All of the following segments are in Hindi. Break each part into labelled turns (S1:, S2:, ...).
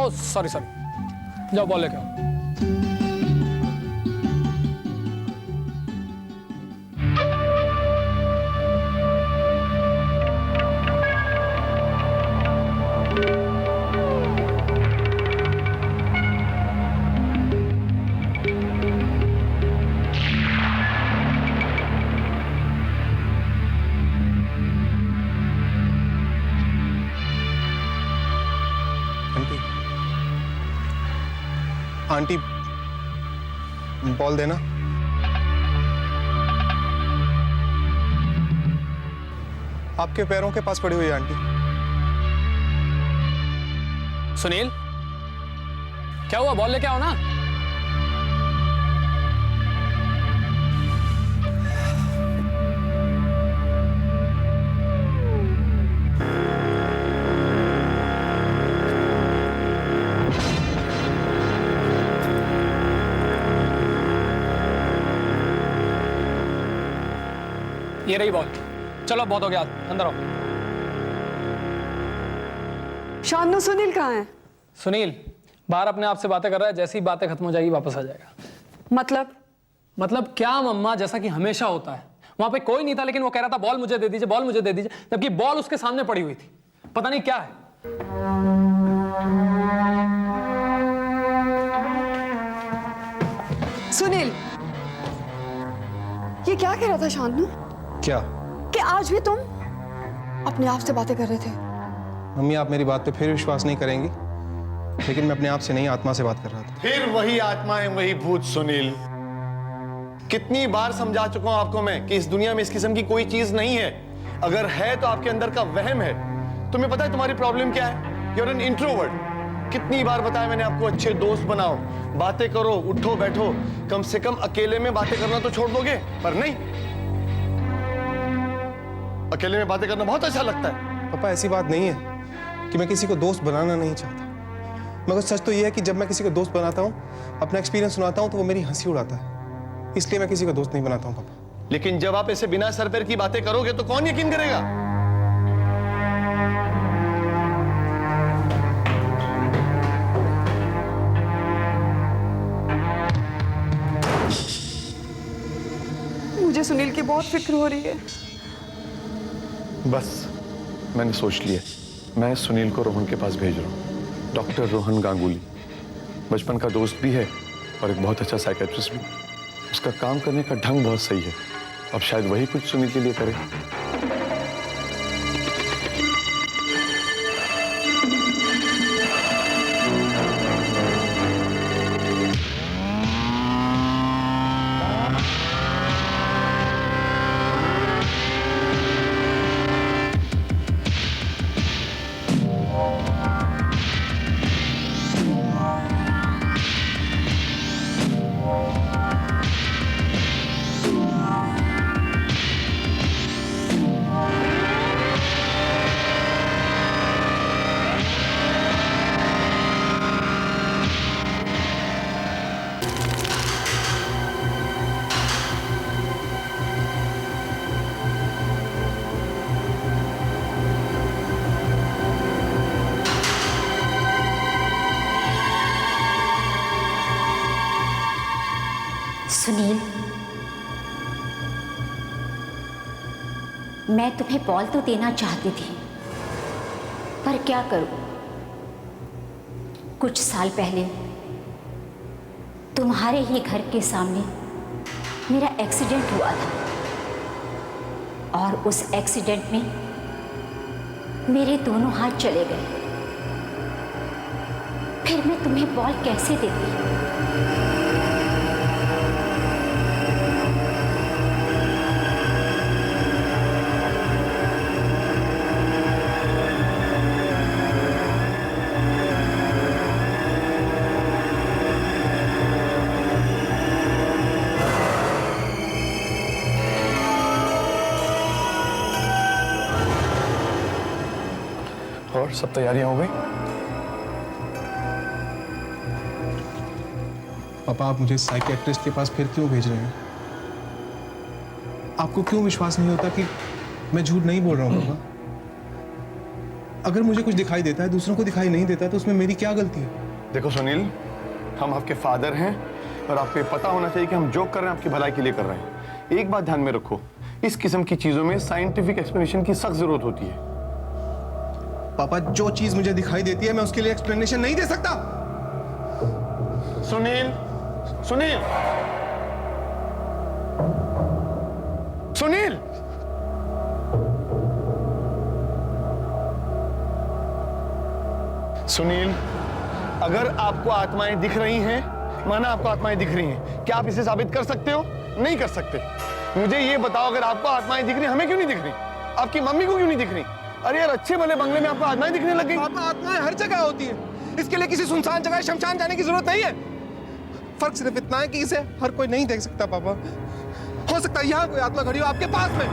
S1: ओह सॉरी सॉरी, जाओ बॉल लेके आओ।
S2: आंटी, बॉल देना। आपके पैरों के पास पड़ी हुई है आंटी।
S1: सुनील, क्या हुआ? बॉल लेके आओ ना। ये रही बॉल। चलो बहुत हो गया, अंदर आओ।
S3: शानू, सुनील कहाँ है?
S1: सुनील बाहर अपने आप से बातें कर रहा है, जैसी बातें खत्म हो जाएगी वापस आ जाएगा।
S3: मतलब
S1: क्या मम्मा, जैसा कि हमेशा होता है। वहां पे कोई नहीं था, लेकिन वो कह रहा था बॉल मुझे दे दीजिए, बॉल मुझे दे दीजिए, जबकि बॉल उसके सामने पड़ी हुई थी। पता नहीं क्या है।
S3: सुनील, ये क्या कह रहा था शानू?
S2: क्या?
S3: कि आज भी तुम अपने आप से बातें कर रहे थे।
S2: मम्मी, आप मेरी बात पे फिर विश्वास नहीं करेंगी, लेकिन मैं अपने आप से नहीं, आत्मा से बात कर रहा था।
S4: फिर वही आत्माएं, वही भूत। सुनील, कितनी बार समझा चुका हूं आपको मैं कि इस दुनिया में इस किस्म की कोई चीज नहीं है। अगर है तो आपके अंदर का वहम है। तुम्हें पता है तुम्हारी प्रॉब्लम क्या है? You are an introvert. कितनी बार बताया मैंने आपको, अच्छे दोस्त बनाओ, बातें करो, उठो बैठो, कम से कम अकेले में बातें करना तो छोड़ दोगे, पर नहीं। अकेले में बातें करना बहुत अच्छा लगता है।
S2: पापा, ऐसी बात नहीं है कि मैं किसी को दोस्त बनाना नहीं चाहता, मगर सच तो यह है कि जब मैं किसी को दोस्त बनाता हूँ, अपना एक्सपीरियंस सुनाता हूँ, तो वो मेरी हंसी उड़ाता है। इसलिए मैं किसी को दोस्त नहीं बनाता हूँ पापा।
S4: लेकिन जब आप ऐसे बिना सर पैर की बातें करोगे तो कौन यकीन करेगा?
S3: मुझे सुनील की बहुत फिक्र हो रही है।
S4: बस मैंने सोच लिया, मैं सुनील को रोहन के पास भेज रहा हूँ। डॉक्टर रोहन गांगुली बचपन का दोस्त भी है और एक बहुत अच्छा साइकेट्रिस्ट भी। उसका काम करने का ढंग बहुत सही है। अब शायद वही कुछ सुनील के लिए करे।
S5: सुनील, मैं तुम्हें बॉल तो देना चाहती थी, पर क्या करूं? कुछ साल पहले तुम्हारे ही घर के सामने मेरा एक्सीडेंट हुआ था, और उस एक्सीडेंट में मेरे दोनों हाथ चले गए। फिर मैं तुम्हें बॉल कैसे देती?
S4: और सब तैयारियां हो गई?
S2: पापा, आप मुझे साइकियाट्रिस्ट के पास फिर क्यों भेज रहे हैं? आपको क्यों विश्वास नहीं होता कि मैं झूठ नहीं बोल रहा हूँ पापा? अगर मुझे कुछ दिखाई देता है, दूसरों को दिखाई नहीं देता, तो उसमें मेरी क्या गलती है?
S4: देखो सुनील, हम आपके फादर हैं और आपको ये पता होना चाहिए कि हम जो कर रहे हैं आपकी भलाई के लिए कर रहे हैं। एक बात ध्यान में रखो, इस किस्म की चीजों में साइंटिफिक एक्सप्लेनेशन की सख्त जरूरत होती है।
S2: पापा, जो चीज मुझे दिखाई देती है मैं उसके लिए एक्सप्लेनेशन नहीं दे सकता।
S4: सुनील, सुनील, सुनील, सुनील, अगर आपको आत्माएं दिख रही हैं, माना आपको आत्माएं दिख रही हैं, क्या आप इसे साबित कर सकते हो? नहीं कर सकते। मुझे ये बताओ, अगर आपको आत्माएं दिख रही, हमें क्यों नहीं दिख रही? आपकी मम्मी को क्यों नहीं दिख रही? अरे यार, अच्छे भले बंगले में आपको आत्माएं दिखने लग गई।
S2: पापा, आत्माएं हर जगह होती है, इसके लिए किसी सुनसान जगह शमशान जाने की जरूरत नहीं है। फर्क सिर्फ इतना है कि इसे हर कोई नहीं देख सकता। पापा, हो सकता है यहाँ कोई आत्मा खड़ी हो आपके पास में।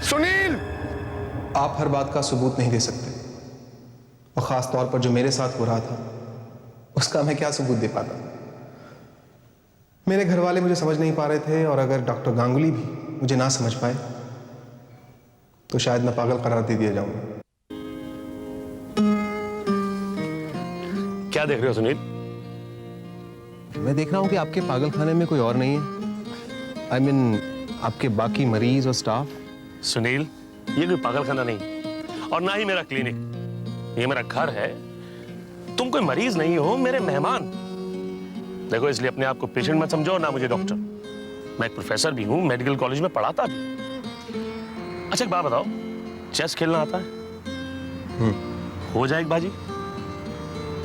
S4: सुनील,
S2: आप हर बात का सबूत नहीं दे सकते, और खास तौर पर जो मेरे साथ हो रहा था उसका मैं क्या सबूत दे पाता? मेरे घर वाले मुझे समझ नहीं पा रहे थे, और अगर डॉक्टर गांगुली भी मुझे ना समझ पाए तो शायद मैं पागल करार दे दिया जाऊंगा।
S6: क्या देख रहे हो सुनील?
S2: मैं देख रहा हूं कि आपके पागल खाने में कोई और नहीं है। I mean, आपके बाकी मरीज और स्टाफ।
S6: सुनील, ये कोई पागलखाना नहीं और ना ही मेरा क्लिनिक, ये मेरा घर है। तुम कोई मरीज नहीं हो, मेरे मेहमान। देखो, इसलिए अपने आप को पेशेंट मत समझो, ना मुझे डॉक्टर। मैं एक प्रोफेसर भी हूं, मेडिकल कॉलेज में पढ़ाता भी। अच्छा, एक बात बताओ, चेस खेलना आता है? हो जाए एक बाजी?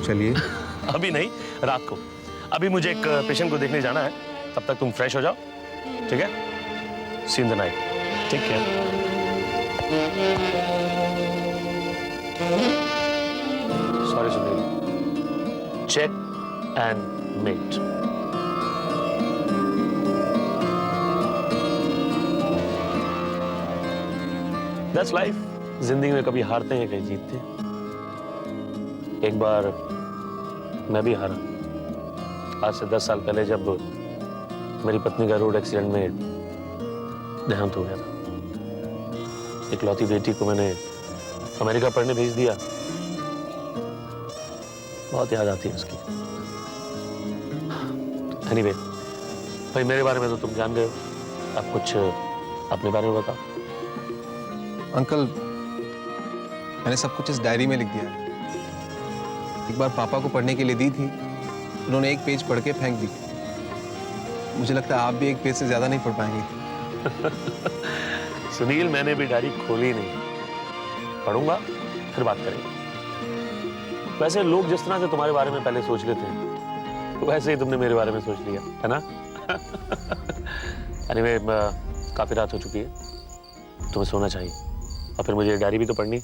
S2: चलिए।
S6: अभी नहीं, रात को। अभी मुझे एक पेशेंट को देखने जाना है, तब तक तुम फ्रेश हो जाओ, ठीक है? See in the night. Take care. Sorry Sunil, check and mate. That's life. जिंदगी में कभी हारते हैं, कहीं जीतते हैं। एक बार मैं भी हारा, आज से 10 साल पहले, जब मेरी पत्नी का रोड एक्सीडेंट में देहांत हो गया था। इकलौती बेटी को मैंने अमेरिका पढ़ने भेज दिया। बहुत याद आती है उसकी। एनीवे, भाई, मेरे बारे में तो तुम जान गए हो, आप कुछ अपने बारे में बताओ।
S2: अंकल, मैंने सब कुछ इस डायरी में लिख दिया है। एक बार पापा को पढ़ने के लिए दी थी, उन्होंने एक पेज पढ़ के फेंक दी। मुझे लगता है आप भी एक पेज से ज्यादा नहीं पढ़ पाएंगे।
S6: सुनील, मैंने भी डायरी खोली नहीं, पढ़ूंगा फिर बात करेंगे। वैसे लोग जिस तरह से तुम्हारे बारे में पहले सोच लेते हैं, वैसे ही तुमने मेरे बारे में सोच लिया है ना? एनीवे, काफी रात हो चुकी है, तुम्हें सोना चाहिए, और फिर मुझे डायरी भी तो पढ़नी।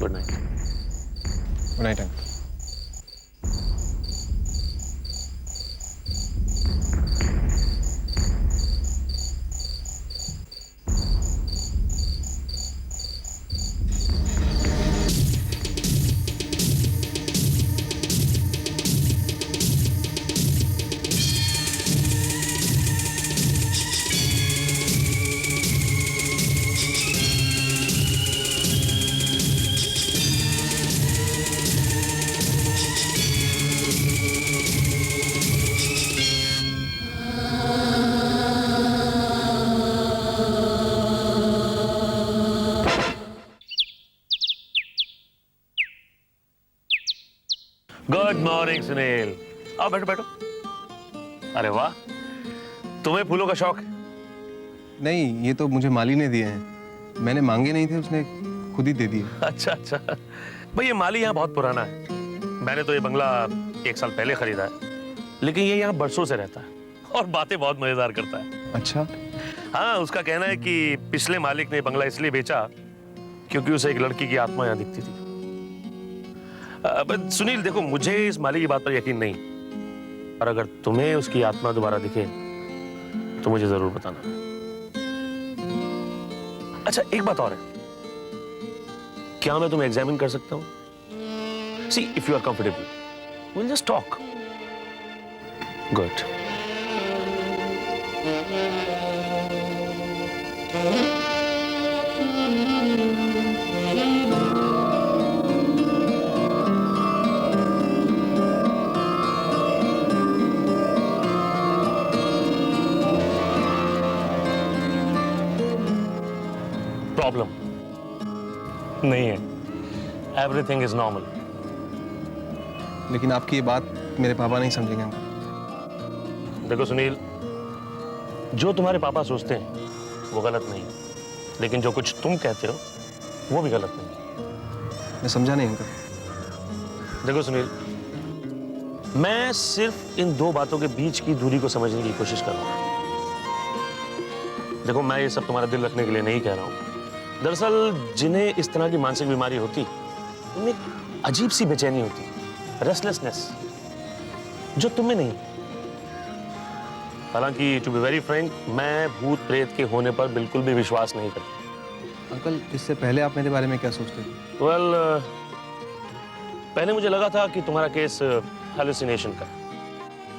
S6: Good night.
S2: Good night uncle.
S6: Good morning Sunil, आओ बैठो बैठो। अरे वाह, तुम्हें फूलों का शौक है?
S2: नहीं, ये तो मुझे माली ने दिए हैं। मैंने मांगे नहीं थे, उसने खुद ही दे दिए।
S6: अच्छा अच्छा, भाई ये माली यहाँ बहुत पुराना है। मैंने तो ये बंगला 1 साल पहले खरीदा है, लेकिन ये यहाँ बरसों से रहता है और बातें बहुत मजेदार करता है।
S2: अच्छा।
S6: हाँ, उसका कहना है कि पिछले मालिक ने बंगला इसलिए बेचा क्योंकि उसे एक लड़की की आत्मा यहाँ दिखती थी। बट सुनील, देखो, मुझे इस माली की बात पर यकीन नहीं, और अगर तुम्हें उसकी आत्मा दोबारा दिखे तो मुझे जरूर बताना। अच्छा, एक बात और है, क्या मैं तुम्हें एग्जामिन कर सकता हूं? See, if you are comfortable, we'll just talk. Good. नहीं है, एवरीथिंग इज नॉर्मल।
S2: लेकिन आपकी ये बात मेरे पापा नहीं समझेंगे अंकल।
S6: देखो सुनील, जो तुम्हारे पापा सोचते हैं वो गलत नहीं है, लेकिन जो कुछ तुम कहते हो वो भी गलत नहीं है।
S2: मैं समझा नहीं अंकल।
S6: देखो सुनील, मैं सिर्फ इन दो बातों के बीच की दूरी को समझने की कोशिश कर रहा हूं। देखो, मैं ये सब तुम्हारा दिल रखने के लिए नहीं कह रहा हूं। दरअसल जिन्हें इस तरह की मानसिक बीमारी होती, उनमें एक अजीब सी बेचैनी होती, रेस्टलेसनेस, जो तुम्हें नहीं। हालांकि टू बी वेरी फ्रैंक, मैं भूत प्रेत के होने पर बिल्कुल भी विश्वास नहीं करता।
S2: अंकल, इससे पहले आप मेरे बारे में क्या सोचते थे?
S6: वेल, पहले मुझे लगा था कि तुम्हारा केस हेलुसिनेशन का,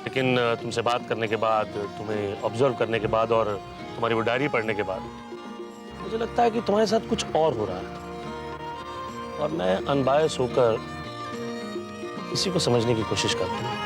S6: लेकिन तुमसे बात करने के बाद, तुम्हें ऑब्जर्व करने के बाद और तुम्हारी वो डायरी पढ़ने के बाद मुझे लगता है कि तुम्हारे साथ कुछ और हो रहा है, और मैं अनबायस होकर इसी को समझने की कोशिश करता हूँ।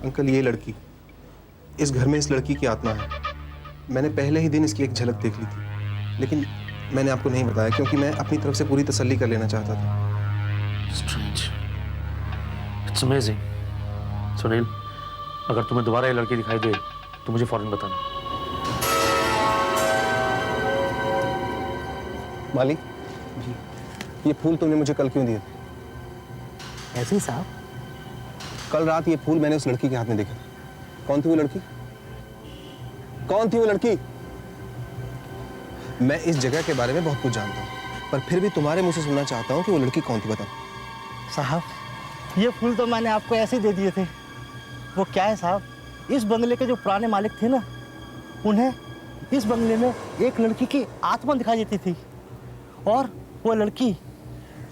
S2: अंकल, ये लड़की, इस घर में इस लड़की की आत्मा है। मैंने पहले ही दिन इसकी एक झलक देख ली थी, लेकिन मैंने आपको नहीं बताया क्योंकि मैं अपनी तरफ से पूरी तसल्ली कर लेना चाहता था।
S6: Strange. It's amazing. सुनील, अगर तुम्हें दोबारा ये लड़की दिखाई दे तो मुझे फौरन बताना।
S2: मालिक जी, ये फूल तुमने मुझे कल क्यों दिए थे?
S7: ऐसे ही साहब।
S2: कल रात ये फूल मैंने उस लड़की के हाथ में देखा था। कौन थी वो लड़की? कौन थी वो लड़की? मैं इस जगह के बारे में बहुत कुछ जानता हूँ, पर फिर भी तुम्हारे मुंह से सुनना चाहता हूँ कि वो लड़की कौन थी, बताओ।
S7: साहब, ये फूल तो मैंने आपको ऐसे ही दे दिए थे। वो क्या है साहब, इस बंगले के जो पुराने मालिक थे ना, उन्हें इस बंगले में एक लड़की की आत्मा दिखाई देती थी, और वो लड़की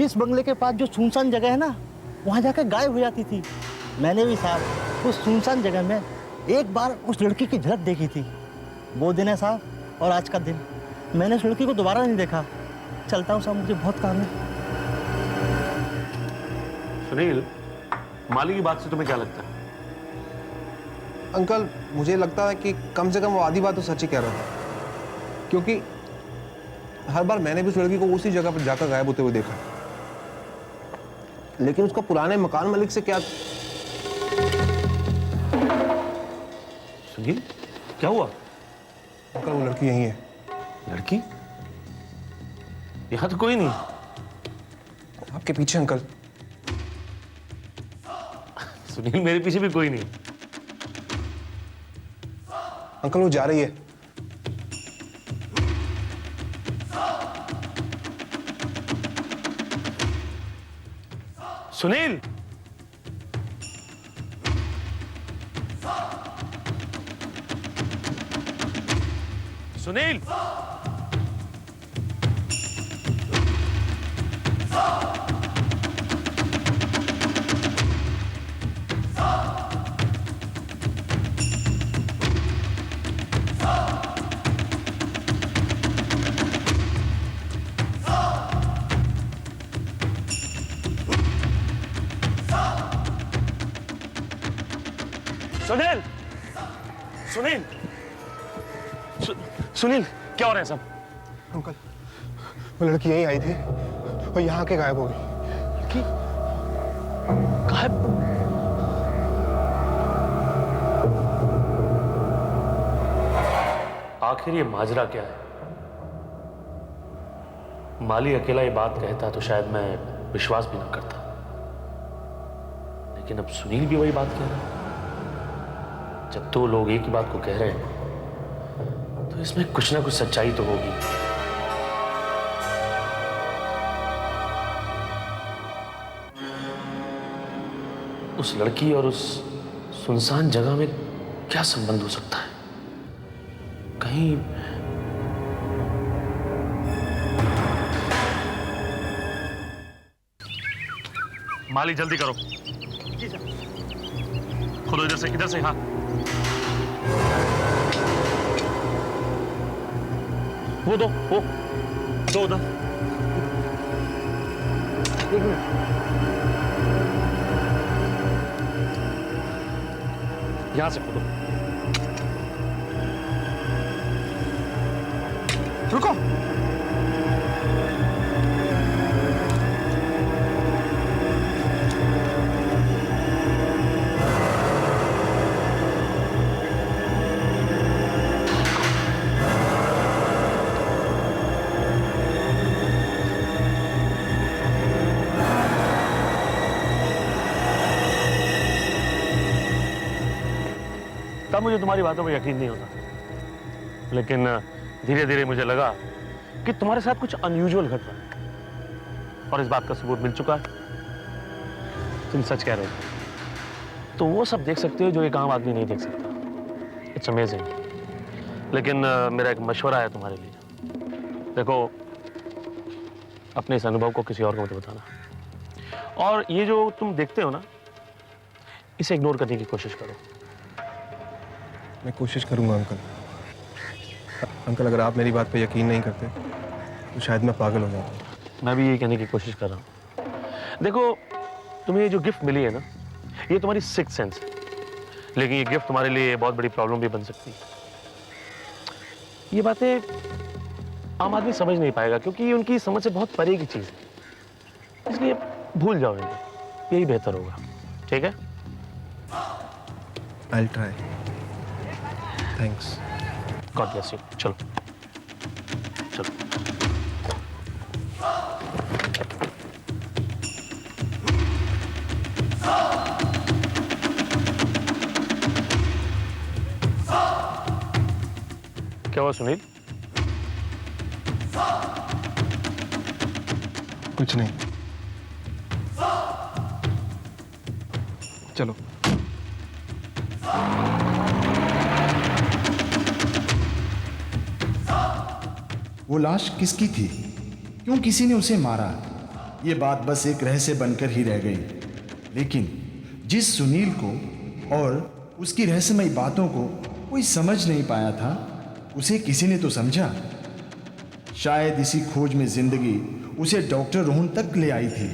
S7: इस बंगले के पास जो सुनसान जगह है ना, वहाँ जाकर गायब हो जाती थी। मैंने भी साहब उस सुनसान जगह में एक बार उस लड़की की झलक देखी थी। वो दिन है साहब, और आज का दिन। मैंने उस लड़की को दोबारा नहीं देखा। चलता हूँ साहब, मुझे बहुत काम है।
S6: सुनील, माली की बात से तुम्हें क्या लगता है?
S2: अंकल, मुझे लगता है कि कम से कम वो आधी बात तो सच ही कह रहा था, क्योंकि हर बार मैंने भी उस लड़की को उसी जगह पर जाकर गायब होते हुए देखा। लेकिन उसका पुराने मकान मालिक से क्या?
S6: सुनील, क्या हुआ?
S2: अंकल, वो लड़की यही है।
S6: लड़की? यहाँ तो कोई नहीं।
S2: आपके पीछे अंकल।
S6: सुनील, मेरे पीछे भी कोई नहीं।
S2: अंकल, वो जा रही है।
S6: सुनील, सुनील, सुनील, सुनील, सुनील, क्या हो रहा है सब?
S2: अंकल, वो लड़की यहीं आई थी और यहाँ के गायब हो गई।
S6: लड़की गायब? आखिर ये माजरा क्या है? माली अकेला ये बात कहता तो शायद मैं विश्वास भी ना करता, लेकिन अब सुनील भी वही बात कह रहा है। जब दो लोग एक ही बात को कह रहे हैं तो इसमें कुछ ना कुछ सच्चाई तो होगी। उस लड़की और उस सुनसान जगह में क्या संबंध हो सकता है? कहीं माली, जल्दी करो। खुद इधर से हाँ। वो दो उधर। एक मिनट, यहां से खोदो।
S2: रुको।
S6: तब मुझे तुम्हारी बातों पर यकीन नहीं होता, लेकिन धीरे धीरे मुझे लगा कि तुम्हारे साथ कुछ अनयूजुअल घट रहा है, और इस बात का सबूत मिल चुका है। तुम सच कह रहे हो। तो वो सब देख सकते हो जो एक आम आदमी नहीं देख सकता। It's amazing. लेकिन मेरा एक मशवरा है तुम्हारे लिए। देखो, अपने इस अनुभव को किसी और को मत बताना, और ये जो तुम देखते हो ना, इसे इग्नोर करने की कोशिश करो।
S2: मैं कोशिश करूंगा अंकल। अंकल, अगर आप मेरी बात पे यकीन नहीं करते तो शायद मैं पागल हो जाता।
S6: मैं भी यही कहने की कोशिश कर रहा हूँ। देखो, तुम्हें ये जो गिफ्ट मिली है ना, ये तुम्हारी सिक्स्थ सेंस है, लेकिन ये गिफ्ट तुम्हारे लिए बहुत बड़ी प्रॉब्लम भी बन सकती है। ये बातें आम आदमी समझ नहीं पाएगा, क्योंकि ये उनकी समझ से बहुत परे की चीज है। इसलिए भूल जाओ इन्हें, यही बेहतर होगा। ठीक है?
S2: I'll try. Thanks.
S6: God bless you. चलो चलो। क्या हुआ सुनील?
S2: कुछ नहीं, चलो।
S8: वो लाश किसकी थी? क्यों किसी ने उसे मारा? ये बात बस एक रहस्य बनकर ही रह गई। लेकिन जिस सुनील को और उसकी रहस्यमयी बातों को कोई समझ नहीं पाया था, उसे किसी ने तो समझा। शायद इसी खोज में जिंदगी उसे डॉक्टर रोहन तक ले आई थी।